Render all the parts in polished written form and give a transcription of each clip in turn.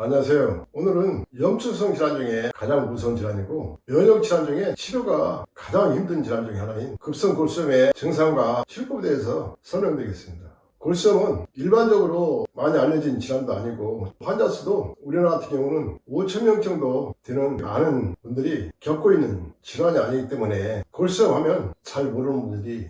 안녕하세요. 오늘은 염증성 질환 중에 가장 무서운 질환이고 면역 질환 중에 치료가 가장 힘든 질환 중에 하나인 급성 골수염의 증상과 치료법에 대해서 설명드리겠습니다. 골수염은 일반적으로 많이 알려진 질환도 아니고 환자 수도 우리나라 같은 경우는 5,000명 정도 되는 많은 분들이 겪고 있는 질환이 아니기 때문에 골수염 하면 잘 모르는 분들이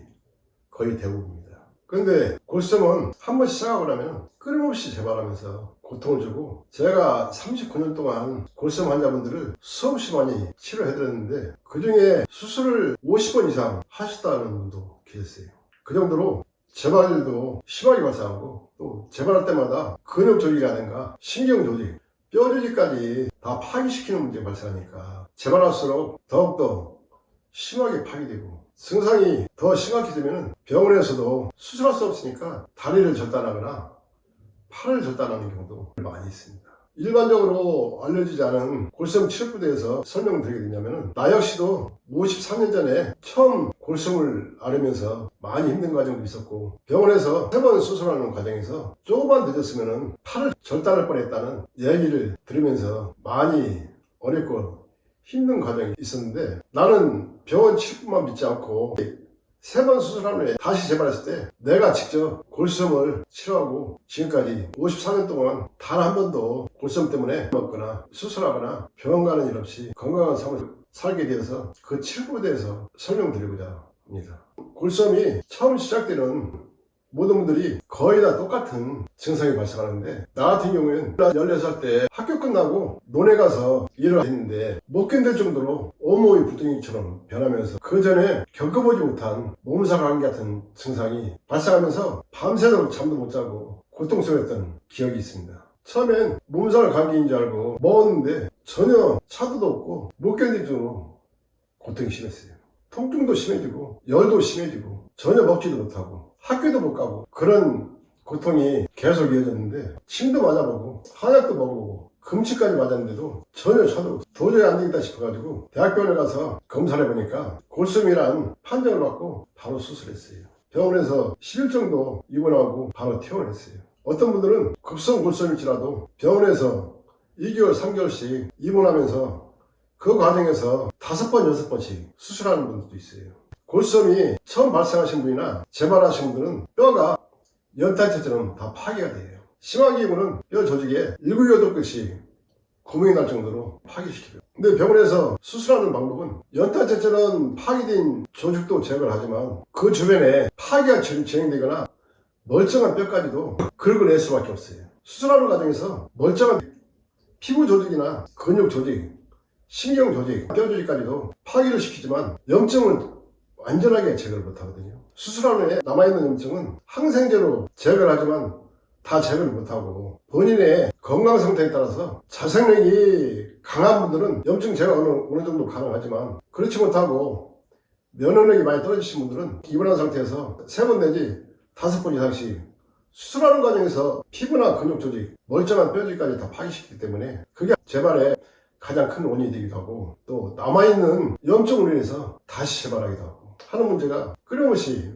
거의 대부분입니다. 그런데 골수염은 한번 시작하고 나면 끊임없이 재발하면서 고통을 주고, 제가 39년 동안 골수염 환자분들을 수없이 많이 치료해드렸는데 그 중에 수술을 50번 이상 하셨다는 분도 계셨어요. 그 정도로 재발도 심하게 발생하고, 또 재발할 때마다 근육 조직이라든가 신경 조직, 뼈 조직까지 다 파괴시키는 문제가 발생하니까 재발할수록 더욱더 심하게 파괴되고, 증상이 더 심각해지면 병원에서도 수술할 수 없으니까 다리를 절단하거나 팔을 절단하는 경우도 많이 있습니다. 일반적으로 알려지지 않은 골수염 치료법에 대해서 설명드리게 되냐면, 나 역시도 53년 전에 처음 골수염을 앓으면서 많이 힘든 과정도 있었고, 병원에서 3번 수술하는 과정에서 조금만 늦었으면 팔을 절단할 뻔했다는 얘기를 들으면서 많이 어렵고 힘든 과정이 있었는데, 나는 병원 치료법만 믿지 않고 3번 수술한 후에 다시 재발했을 때 내가 직접 골수염을 치료하고, 지금까지 54년 동안 단 한 번도 골수염 때문에 먹거나 수술하거나 병원 가는 일 없이 건강한 삶을 살게 되어서 그 치료법에 대해서 설명드리고자 합니다. 골수염이 처음 시작되는 모든 분들이 거의 다 똑같은 증상이 발생하는데, 나 같은 경우에는 14살 때 학교 끝나고 논에 가서 일을 했는데 못 견딜 정도로 온몸이 불덩이처럼 변하면서 그 전에 겪어보지 못한 몸살 감기 같은 증상이 발생하면서 밤새도록 잠도 못 자고 고통스러웠던 기억이 있습니다. 처음엔 몸살 감기인 줄 알고 먹었는데 전혀 차도도 없고 못 견딜 정도로 고통이 심했어요. 통증도 심해지고 열도 심해지고 전혀 먹지도 못하고 학교도 못 가고, 그런 고통이 계속 이어졌는데 침도 맞아보고 한약도 먹어보고 금치까지 맞았는데도 전혀 차도 도저히 안 되겠다 싶어가지고 대학병원에 가서 검사를 해보니까 골수염이란 판정을 받고 바로 수술했어요. 병원에서 10일 정도 입원하고 바로 퇴원했어요. 어떤 분들은 급성 골수염일지라도 병원에서 2개월, 3개월씩 입원하면서 그 과정에서 5번, 6번씩 수술하는 분들도 있어요. 골수염이 처음 발생하신 분이나 재발하신 분들은 뼈가 연탄재처럼 다 파괴가 돼요. 심한 경우는 뼈 조직에 7, 8개씩 구멍이 날 정도로 파괴시켜요. 근데 병원에서 수술하는 방법은 연탄재처럼 파괴된 조직도 제거를 하지만 그 주변에 파괴가 진행되거나 멀쩡한 뼈까지도 긁어낼 수밖에 없어요. 수술하는 과정에서 멀쩡한 피부 조직이나 근육 조직, 신경 조직, 뼈 조직까지도 파괴를 시키지만 염증은 완전하게 제거를 못하거든요. 수술한 후에 남아있는 염증은 항생제로 제거를 하지만 다 제거를 못하고, 본인의 건강 상태에 따라서 자생력이 강한 분들은 염증 제거가 어느 정도 가능하지만, 그렇지 못하고 면역력이 많이 떨어지신 분들은 입원한 상태에서 3번 내지 5번 이상씩 수술하는 과정에서 피부나 근육 조직, 멀쩡한 뼈 조직까지 다 파괴시키기 때문에 그게 재발의 가장 큰 원인이 되기도 하고, 또 남아있는 염증으로 인해서 다시 재발하기도 하고 하는 문제가 끊임없이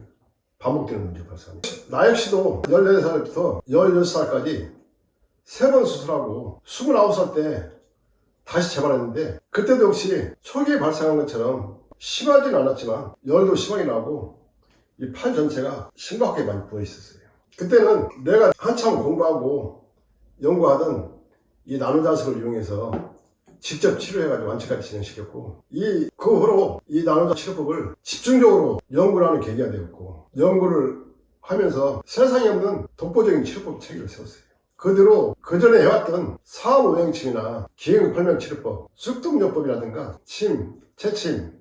반복되는 문제가 발생합니다. 나 역시도 14살부터 16살까지 3번 수술하고 29살 때 다시 재발했는데, 그때도 역시 초기에 발생한 것처럼 심하지는 않았지만 열도 심하게 나고 이 팔 전체가 심각하게 많이 부어 있었어요. 그때는 내가 한참 공부하고 연구하던 이 나노자석을 이용해서 직접 치료해가지고 완치까지 진행시켰고, 그 후로 이 나노자 치료법을 집중적으로 연구를 하는 계기가 되었고, 연구를 하면서 세상에 없는 독보적인 치료법 체계를 세웠어요. 그 뒤로 그전에 해왔던 사암오행침이나 기행팔명 치료법, 쑥tum요법이라든가 침, 채침,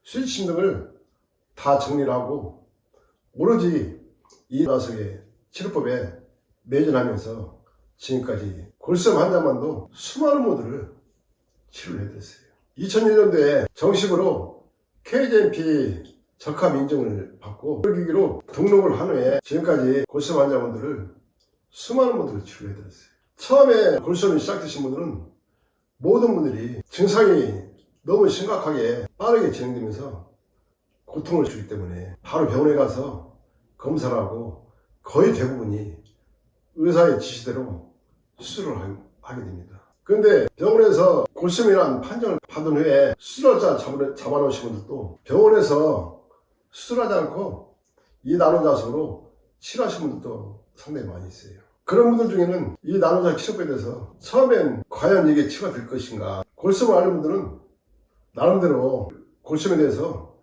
수지침 등을 다 정리를 하고 오로지 이 나노자석의 치료법에 매진하면서 지금까지 골수염 환자만도 수많은 분들을 치료를 해드렸어요. 2001년도에 정식으로 KJMP 적합 인증을 받고 그 기기로 등록을 한 후에 지금까지 골수염 환자분들을 수많은 분들을 치료해드렸어요. 처음에 골수염이 시작되신 분들은 모든 분들이 증상이 너무 심각하게 빠르게 진행되면서 고통을 주기 때문에 바로 병원에 가서 검사를 하고 거의 대부분이 의사의 지시대로 수술을 하게 됩니다. 근데 병원에서 골수염이라는 판정을 받은 후에 수술자 잡아놓으신 분들도 병원에서 수술하지 않고 이 나노자석으로 치료하신 분들도 상당히 많이 있어요. 그런 분들 중에는 이 나노자석 치료법에 대해서 처음엔 과연 이게 치료가 될 것인가, 골수염을 앓는 분들은 나름대로 골수염에 대해서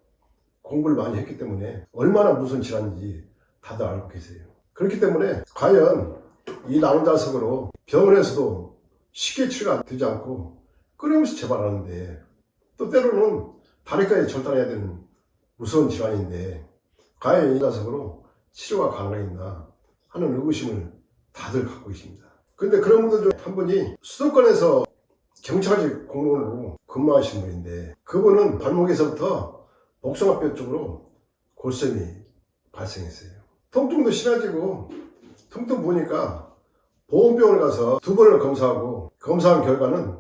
공부를 많이 했기 때문에 얼마나 무슨 질환인지 다들 알고 계세요. 그렇기 때문에 과연 이 나노자석으로 병원에서도 쉽게 치료가 되지 않고 끊임없이 재발하는데, 또 때로는 다리까지 절단해야 되는 무서운 질환인데 과연 이 자석으로 치료가 가능하겠나 하는 의구심을 다들 갖고 계십니다. 근데 그런 분들 중 한 분이 수도권에서 경찰직 공무원으로 근무하신 분인데, 그분은 발목에서부터 복숭아뼈 쪽으로 골수염이 발생했어요. 통증도 심해지고 통증 보니까 보험병원에 가서 2번을 검사하고 검사한 결과는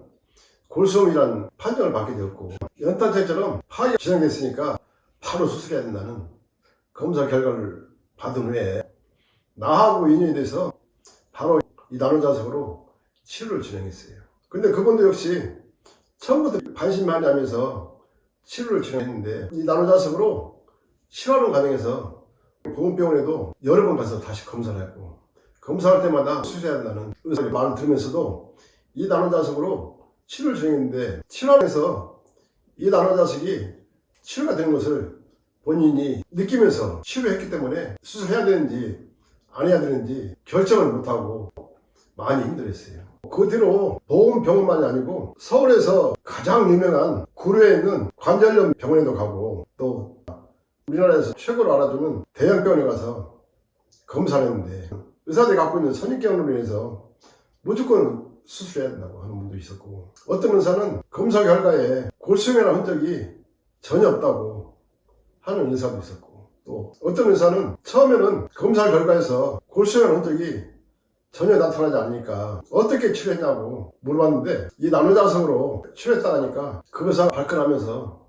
골수염이라는 판정을 받게 되었고, 연탄재처럼 파악이 진행됐으니까 바로 수술해야 된다는 검사 결과를 받은 후에 나하고 인연이 돼서 바로 이 나노자석으로 치료를 진행했어요. 근데 그분도 역시 처음부터 반신반의하면서 치료를 진행했는데, 이 나노자석으로 치료하는 과정에서 보험병원에도 여러 번 가서 다시 검사를 했고, 검사할 때마다 수술해야 된다는 의사의 말을 들으면서도 이 나노자석으로 치료를 진행했는데, 치료하면서 이 나노자석이 치료가 되는 것을 본인이 느끼면서 치료했기 때문에 수술해야 되는지 안 해야 되는지 결정을 못하고 많이 힘들었어요. 그 뒤로 보험병원만이 아니고 서울에서 가장 유명한 구로에 있는 관절염 병원에도 가고, 또 우리나라에서 최고로 알아주는 대형병원에 가서 검사를 했는데, 의사들이 갖고 있는 선입견으로 인해서 무조건 수술해야 된다고 하는 분도 있었고, 어떤 의사는 검사 결과에 골수염이라는 흔적이 전혀 없다고 하는 의사도 있었고, 또 어떤 의사는 처음에는 검사 결과에서 골수염이라는 흔적이 전혀 나타나지 않으니까 어떻게 치료했냐고 물어봤는데, 이 나노자석으로 치료했다 하니까 그 의사가 발끈하면서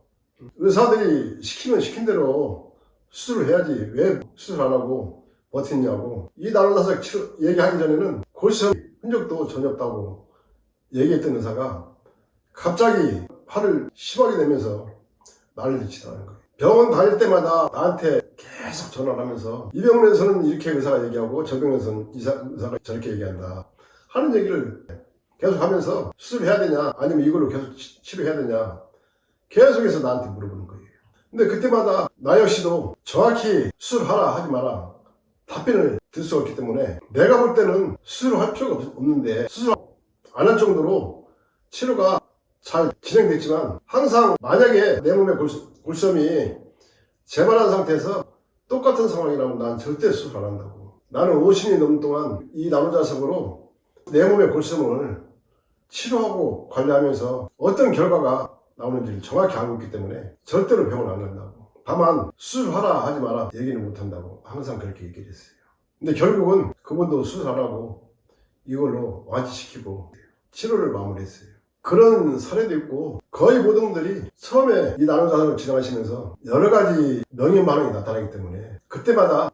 의사들이 시키면 시킨 대로 수술을 해야지 왜 수술 안 하고 버텼냐고, 이 나노자석 치료 얘기하기 전에는 골수염 흔적도 전혀 없다고 얘기했던 의사가 갑자기 화를 심하게 내면서 난리를 치더라는 거예요. 병원 다닐 때마다 나한테 계속 전화를 하면서 이 병원에서는 이렇게 의사가 얘기하고 저 병원에서는 의사가 저렇게 얘기한다 하는 얘기를 계속 하면서 수술해야 되냐 아니면 이걸로 계속 치료해야 되냐 계속해서 나한테 물어보는 거예요. 근데 그때마다 나 역시도 정확히 수술하라 하지 마라 답변을 들 수 없기 때문에, 내가 볼 때는 수술을 할 필요가 없는데 수술 안 할 정도로 치료가 잘 진행됐지만, 항상 만약에 내 몸에 골수염이 재발한 상태에서 똑같은 상황이라면 난 절대 수술 안 한다고. 나는 50년이 넘는 동안 이 나노자석으로 내 몸의 골수염을 치료하고 관리하면서 어떤 결과가 나오는지를 정확히 알고 있기 때문에 절대로 병원 안 간다고. 다만 수술하라 하지 마라 얘기는 못 한다고 항상 그렇게 얘기를 했어요. 근데 결국은 그분도 수술 안 하고 이걸로 완치시키고 치료를 마무리했어요. 그런 사례도 있고, 거의 모든 분들이 처음에 이 나노자석을 진행하시면서 여러 가지 명현 반응이 나타나기 때문에 그때마다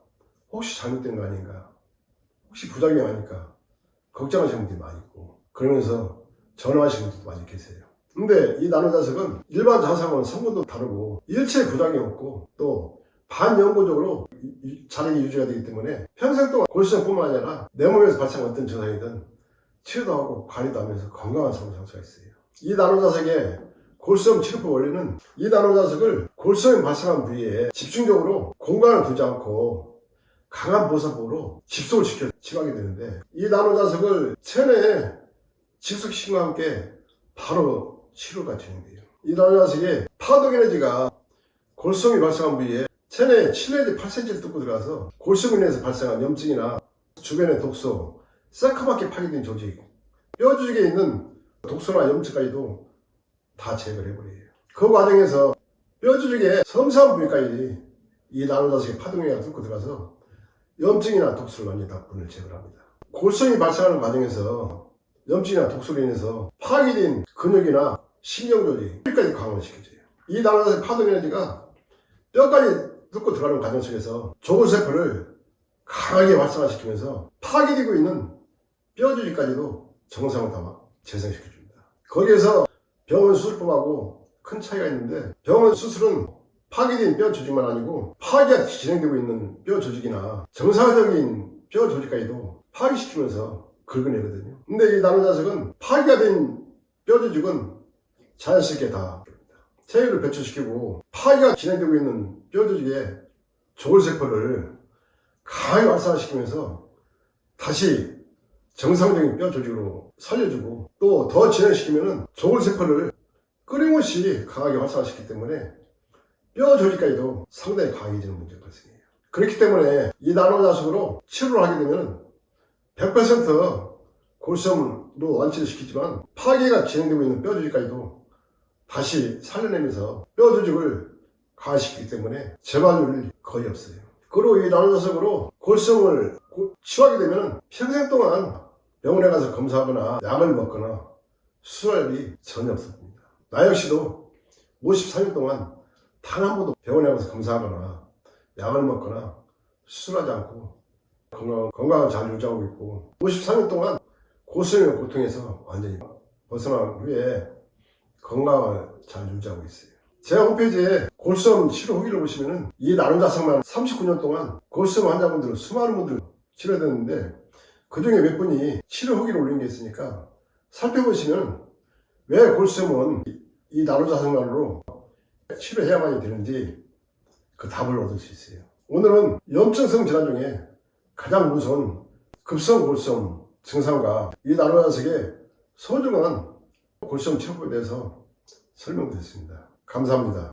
혹시 잘못된 거 아닌가, 혹시 부작용 아닐까 걱정하시는 분들이 많이 있고, 그러면서 전화하시는 분들도 많이 계세요. 근데 이 나노자석은 일반 자석은 성분도 다르고 일체 부작용이 없고, 또 반영구적으로 자력이 유지가 되기 때문에 평생 동안 골수염뿐만 아니라 내 몸에서 발생한 어떤 증상이든 치료도 하고 관리도 하면서 건강한 삶을 살 수가 있어요. 이 나노자석의 골수염 치료법 원리는, 이 나노자석을 골수염이 발생한 부위에 집중적으로 공간을 두지 않고 강한 보살법으로 집속을 시켜 치료하게 되는데, 이 나노자석을 체내에 집속시킨 것과 함께 바로 치료가 진행돼요. 이 나노자석의 파동 에너지가 골수염이 발생한 부위에 체내에 7내지 8cm를 뚫고 들어가서 골수염 인해서 발생한 염증이나 주변의 독소, 새카맣게 파괴된 조직, 뼈 조직에 있는 독소나 염증까지도 다 제거를 해버려요. 그 과정에서 뼈 조직의 섬세한 부위까지 이 나노자석의 파동에가 뚫고 들어가서 염증이나 독소를 완전히 다 분을 제거합니다. 골수염이 발생하는 과정에서 염증이나 독소로 인해서 파괴된 근육이나 신경 조직, 뼈까지 강화시켜줘요. 이 나노자석의 파동 에너지가 뼈까지 뚫고 들어가는 과정 속에서 조골세포를 강하게 활성화시키면서 파괴되고 있는 뼈 조직까지도 정상을 다 재생시켜줍니다. 거기에서 병원 수술법하고 큰 차이가 있는데, 병원 수술은 파괴된 뼈 조직만 아니고 파괴가 진행되고 있는 뼈 조직이나 정상적인 뼈 조직까지도 파괴시키면서 긁어내거든요. 근데 이 나노자석은 파괴가 된 뼈 조직은 자연스럽게 다 체액을 배출시키고, 파괴가 진행되고 있는 뼈 조직의 조골세포를 강하게 활성화시키면서 다시 정상적인 뼈 조직으로 살려주고, 또 더 진행시키면은 조골세포를 끊임없이 강하게 활성화시키기 때문에 뼈 조직까지도 상당히 강해지는 문제가 발생해요. 그렇기 때문에 이 나노자석으로 치료를 하게 되면 100% 골수염도 완치를 시키지만, 파괴가 진행되고 있는 뼈 조직까지도 다시 살려내면서 뼈 조직을 강화시키기 때문에 재발률이 거의 없어요. 그리고 이 나노자석으로 골수염을 치료하게 되면 평생 동안 병원에 가서 검사하거나 약을 먹거나 수술할 일이 전혀 없습니다. 나 역시도 54년 동안 단 한 번도 병원에 가서 검사하거나 약을 먹거나 수술하지 않고 건강을 잘 유지하고 있고, 54년 동안 골수염의 고통에서 완전히 벗어난 후에 건강을 잘 유지하고 있어요. 제 홈페이지에 골수염 치료 후기를 보시면은 이 나노자석만 39년 동안 골수염 환자분들 수많은 분들 치료했는데, 그 중에 몇 분이 치료 후기를 올린 게 있으니까 살펴보시면 왜 골수염은 이 나노자석만으로 치료해야만이 되는지 그 답을 얻을 수 있어요. 오늘은 염증성 질환 중에 가장 무서운 급성 골수염 증상과 이 나노자석의 소중한 골수염 치료법에 대해서 설명드렸습니다. 감사합니다.